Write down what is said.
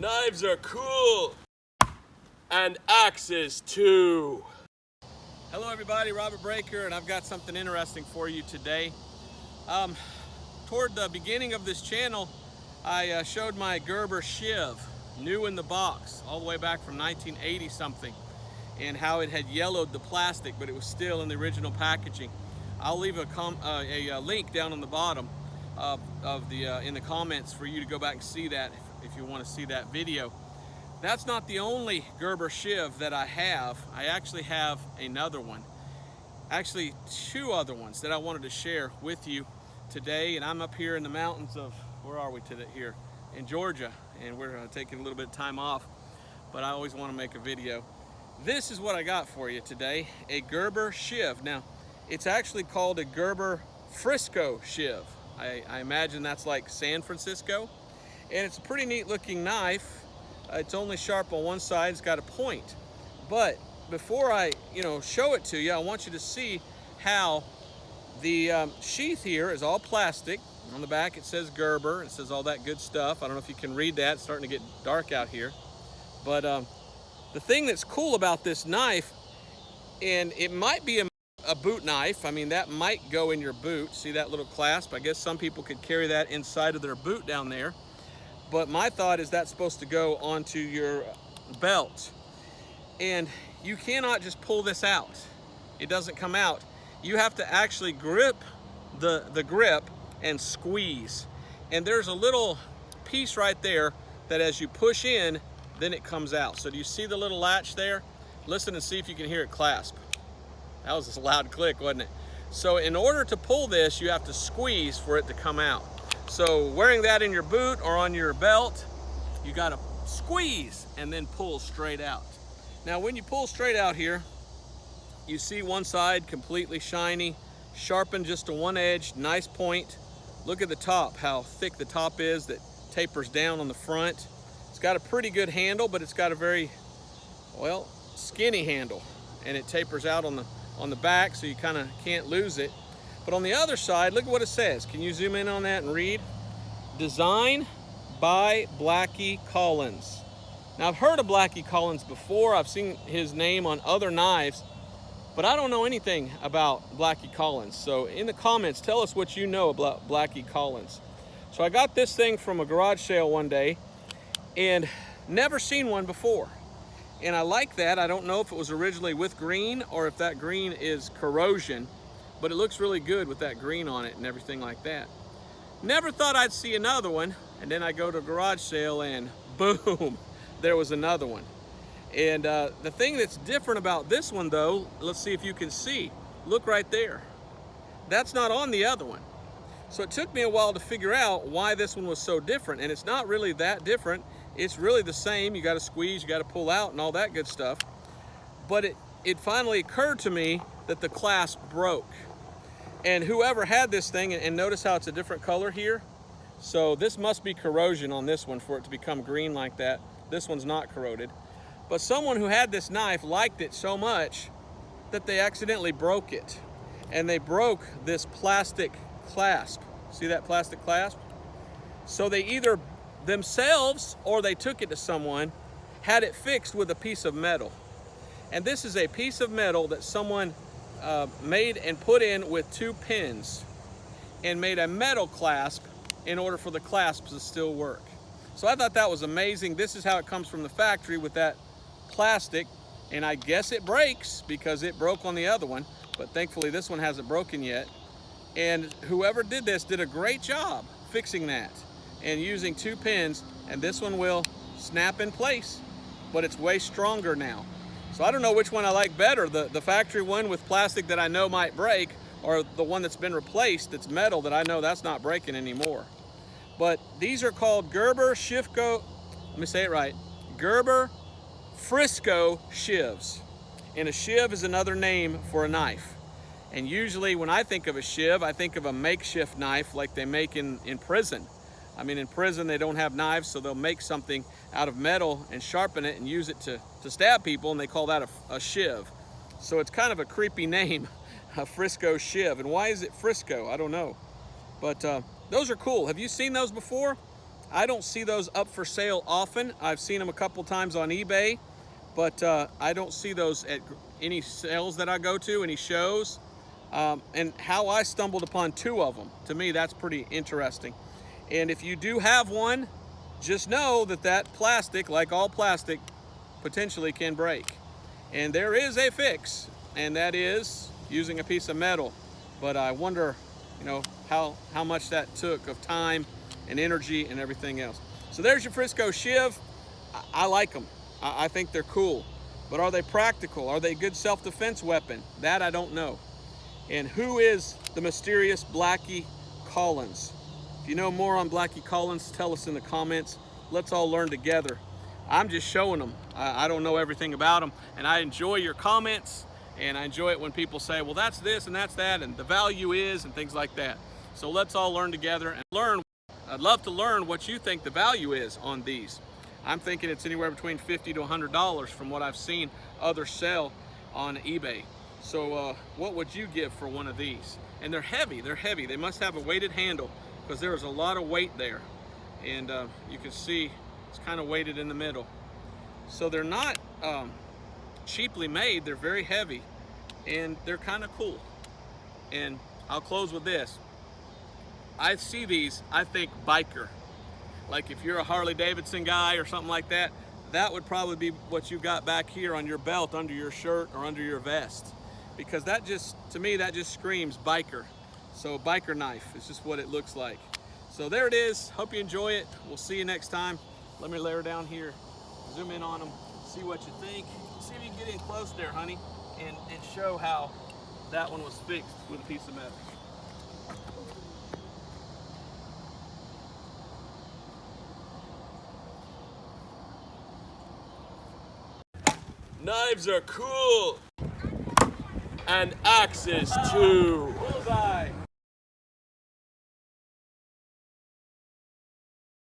Knives are cool. And axes too. Hello everybody, Robert Breaker, and I've got something interesting for you today. Toward the beginning of this channel, I showed my Gerber Shiv, new in the box, all the way back from 1980 something, and how it had yellowed the plastic, but it was still in the original packaging. I'll leave a link down on the bottom in the comments for you to go back and see that if you want to see that video. That's not the only Gerber Shiv that I have. I actually have another one. Actually, two other ones that I wanted to share with you today. And I'm up here in the mountains of, where are we today? Here in Georgia. And we're taking a little bit of time off, but I always want to make a video. This is what I got for you today, a Gerber Shiv. Now, it's actually called a Gerber Frisco Shiv. I imagine that's like San Francisco. And it's a pretty neat looking knife. It's only sharp on one side, it's got a point. But before I show it to you, I want you to see how the sheath here is all plastic. On the back it says Gerber, it says all that good stuff. I don't know if you can read that, it's starting to get dark out here. But the thing that's cool about this knife, and it might be a boot knife, I mean that might go in your boot. See that little clasp? I guess some people could carry that inside of their boot down there. But my thought is that's supposed to go onto your belt. And you cannot just pull this out. It doesn't come out. You have to actually grip the grip and squeeze. And there's a little piece right there that as you push in, then it comes out. So do you see the little latch there? Listen and see if you can hear it clasp. That was a loud click, wasn't it? So in order to pull this, you have to squeeze for it to come out. So wearing that in your boot or on your belt, you gotta squeeze and then pull straight out. Now when you pull straight out here, you see one side completely shiny, sharpened just to one edge, nice point. Look at the top, how thick the top is that tapers down on the front. It's got a pretty good handle, but it's got a very, well, skinny handle. And it tapers out on the back, so you kind of can't lose it. But on the other side, look at what it says. Can you zoom in on that and read? Design by Blackie Collins. Now I've heard of Blackie Collins before. I've seen his name on other knives, but I don't know anything about Blackie Collins. So in the comments, tell us what you know about Blackie Collins. So I got this thing from a garage sale one day and never seen one before. And I like that. I don't know if it was originally with green or if that green is corrosion, but it looks really good with that green on it and everything like that. Never thought I'd see another one, and then I go to a garage sale and boom, there was another one. And the thing that's different about this one though, let's see if you can see. Look right there. That's not on the other one. So it took me a while to figure out why this one was so different, and it's not really that different. It's really the same. You gotta squeeze, you gotta pull out and all that good stuff. But it finally occurred to me that the clasp broke. And whoever had this thing, and notice how it's a different color here. So this must be corrosion on this one for it to become green like that. This one's not corroded. But someone who had this knife liked it so much that they accidentally broke it. And they broke this plastic clasp. See that plastic clasp? So they either themselves or they took it to someone, had it fixed with a piece of metal. And this is a piece of metal that someone made and put in with two pins and made a metal clasp in order for the clasp to still work. So I thought that was amazing. This is how it comes from the factory with that plastic, and I guess it breaks because it broke on the other one, but thankfully this one hasn't broken yet. And whoever did this did a great job fixing that and using two pins, and this one will snap in place, but it's way stronger now. So I don't know which one I like better, the factory one with plastic that I know might break, or the one that's been replaced that's metal that I know that's not breaking anymore. But these are called Gerber Frisco, let me say it right, Gerber Frisco Shivs. And a shiv is another name for a knife. And usually when I think of a shiv, I think of a makeshift knife like they make in prison. I mean, in prison they don't have knives, so they'll make something out of metal and sharpen it and use it to stab people, and they call that a shiv. So it's kind of a creepy name, a Frisco Shiv. And why is it Frisco? I don't know. But those are cool. Have you seen those before? I don't see those up for sale often. I've seen them a couple times on eBay, but I don't see those at any sales that I go to, any shows. And how I stumbled upon 2 of them, to me, that's pretty interesting. And if you do have one, just know that that plastic, like all plastic, potentially can break. And there is a fix, and that is using a piece of metal. But I wonder, you know, how much that took of time and energy and everything else. So there's your Frisco Shiv. I like them. I think they're cool. But are they practical? Are they a good self-defense weapon? That I don't know. And who is the mysterious Blackie Collins? If you know more on Blackie Collins, tell us in the comments. Let's all learn together. I'm just showing them. I don't know everything about them, and I enjoy your comments, and I enjoy it when people say, well, that's this and that's that, and the value is, and things like that. So let's all learn together and learn. I'd love to learn what you think the value is on these. I'm thinking it's anywhere between $50 to $100 from what I've seen others sell on eBay. So what would you give for one of these? And they're heavy, they're heavy. They must have a weighted handle because there's a lot of weight there. And you can see it's kind of weighted in the middle. So they're not cheaply made, they're very heavy and they're kind of cool. And I'll close with this. I see these, I think biker. Like if you're a Harley Davidson guy or something like that, that would probably be what you got back here on your belt, under your shirt or under your vest. Because that just, to me, that just screams biker. So biker knife is just what it looks like. So there it is. Hope you enjoy it. We'll see you next time. Let me layer down here, zoom in on them, see what you think. See if you can get in close there, honey, and show how that one was fixed with a piece of metal. Knives are cool, and axes too. Bullseye.